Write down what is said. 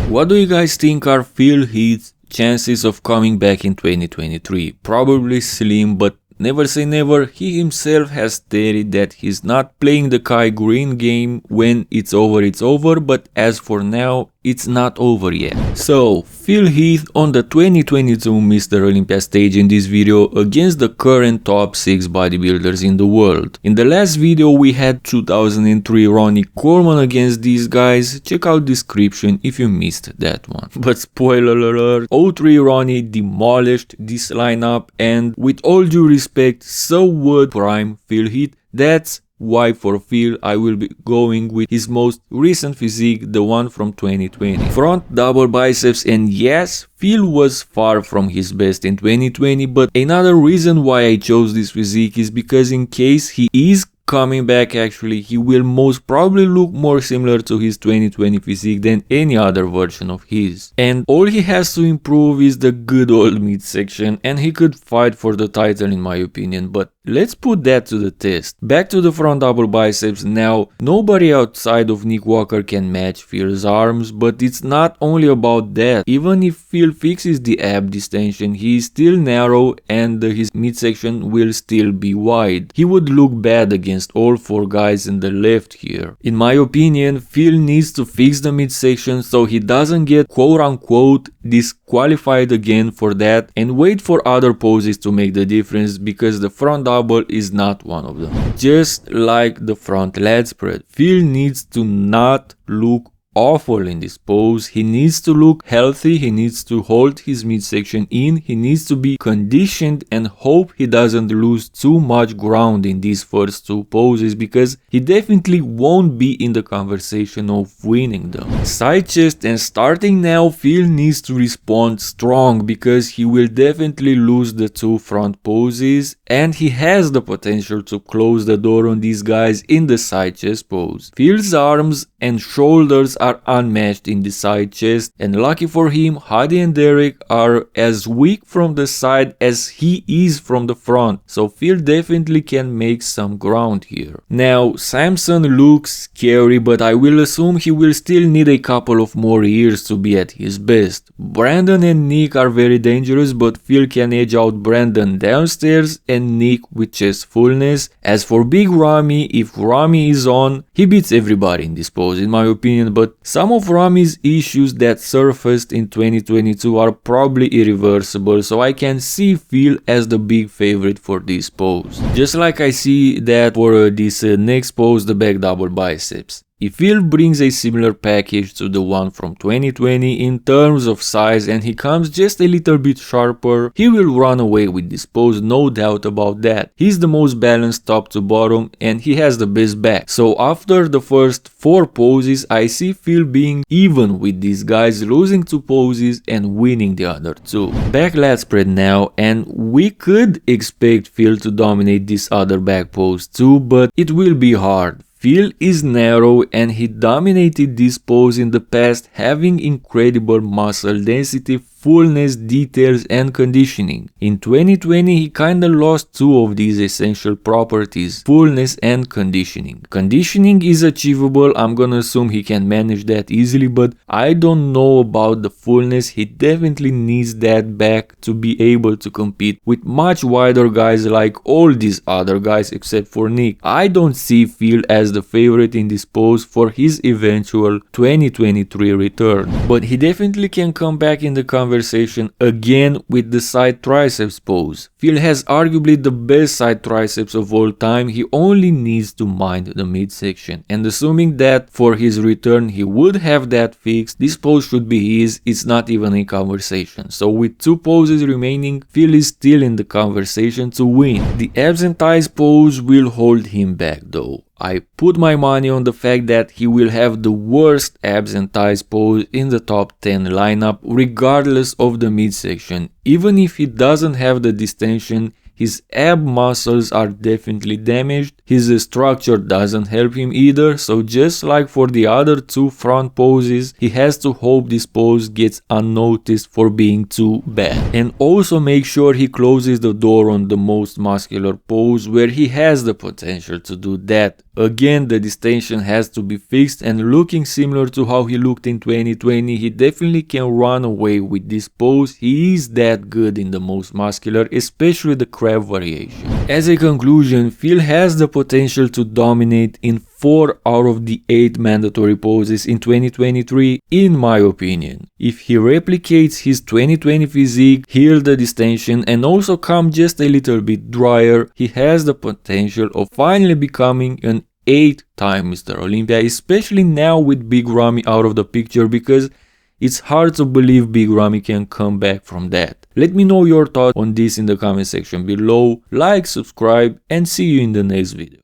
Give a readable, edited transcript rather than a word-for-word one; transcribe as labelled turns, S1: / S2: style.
S1: What do you guys think are Phil Heath's chances of coming back in 2023? Probably slim, but never say never. He himself has stated that he's not playing the Kai Green game. When it's over, but as for now, it's not over yet. So, Phil Heath on the 2022 Mr. Olympia stage in this video against the current top 6 bodybuilders in the world. In the last video we had 2003 Ronnie Coleman against these guys. Check out description if you missed that one. But spoiler alert, 03 Ronnie demolished this lineup, and with all due respect, so would prime Phil Heath. That's why for Phil I will be going with his most recent physique, the one from 2020. Front double biceps, and yes, Phil was far from his best in 2020, but another reason why I chose this physique is because in case he is coming back, actually he will most probably look more similar to his 2020 physique than any other version of his. And all he has to improve is the good old midsection, and he could fight for the title in my opinion, but let's put that to the test. Back to the front double biceps. Now, nobody outside of Nick Walker can match Phil's arms, but it's not only about that. Even if Phil fixes the ab distension, he is still narrow and his midsection will still be wide. He would look bad against all 4 guys in the left here. In my opinion, Phil needs to fix the midsection so he doesn't get quote-unquote disqualified again for that, and wait for other poses to make the difference, because the front double is not one of them. Just like the front lat spread, Phil needs to not look awful in this pose. He needs to look healthy, he needs to hold his midsection in, he needs to be conditioned, and hope he doesn't lose too much ground in these first 2 poses, because he definitely won't be in the conversation of winning them. Side chest, and starting now, Phil needs to respond strong, because he will definitely lose the 2 front poses, and he has the potential to close the door on these guys in the side chest pose. Phil's arms and shoulders are unmatched in the side chest, and lucky for him, Hadi and Derek are as weak from the side as he is from the front, so Phil definitely can make some ground here. Now, Samson looks scary, but I will assume he will still need a couple of more years to be at his best. Brandon and Nick are very dangerous, but Phil can edge out Brandon downstairs and Nick with chest fullness. As for Big Ramy, if Ramy is on, he beats everybody in this pose in my opinion, but some of Ramy's issues that surfaced in 2022 are probably irreversible, so I can see Phil as the big favorite for this pose. Just like I see that for this next pose, the back double biceps. If Phil brings a similar package to the one from 2020 in terms of size, and he comes just a little bit sharper, he will run away with this pose, no doubt about that. He's the most balanced top to bottom, and he has the best back. So after the first 4 poses, I see Phil being even with these guys, losing 2 poses and winning the other 2. Back lat spread now, and we could expect Phil to dominate this other back pose too, but it will be hard. Phil is narrow and he dominated this pose in the past, having incredible muscle density, fullness, details and conditioning. In 2020 he kinda lost 2 of these essential properties, fullness and conditioning. Conditioning is achievable, I'm gonna assume he can manage that easily, but I don't know about the fullness. He definitely needs that back to be able to compete with much wider guys like all these other guys except for Nick. I don't see Phil as the favorite in this pose for his eventual 2023 return, but he definitely can come back in the conversation again with the side triceps pose. Phil has arguably the best side triceps of all time, he only needs to mind the midsection, and assuming that for his return he would have that fixed, this pose should be his, it's not even a conversation. So with 2 poses remaining, Phil is still in the conversation to win. The abs and thighs pose will hold him back though. I put my money on the fact that he will have the worst abs and thighs pose in the top 10 lineup regardless of the midsection. Even if he doesn't have the distension, His ab muscles are definitely damaged, his structure doesn't help him either, so just like for the other two front poses, he has to hope this pose gets unnoticed for being too bad. And also make sure he closes the door on the most muscular pose where he has the potential to do that. Again, the distension has to be fixed, and looking similar to how he looked in 2020, he definitely can run away with this pose. He is that good in the most muscular, especially the crab variation. As a conclusion, Phil has the potential to dominate in 4 out of the 8 mandatory poses in 2023, in my opinion. If he replicates his 2020 physique, heal the distension, and also come just a little bit drier, he has the potential of finally becoming an 8-time Mr. Olympia, especially now with Big Ramy out of the picture, because it's hard to believe Big Ramy can come back from that. Let me know your thoughts on this in the comment section below, like, subscribe, and see you in the next video.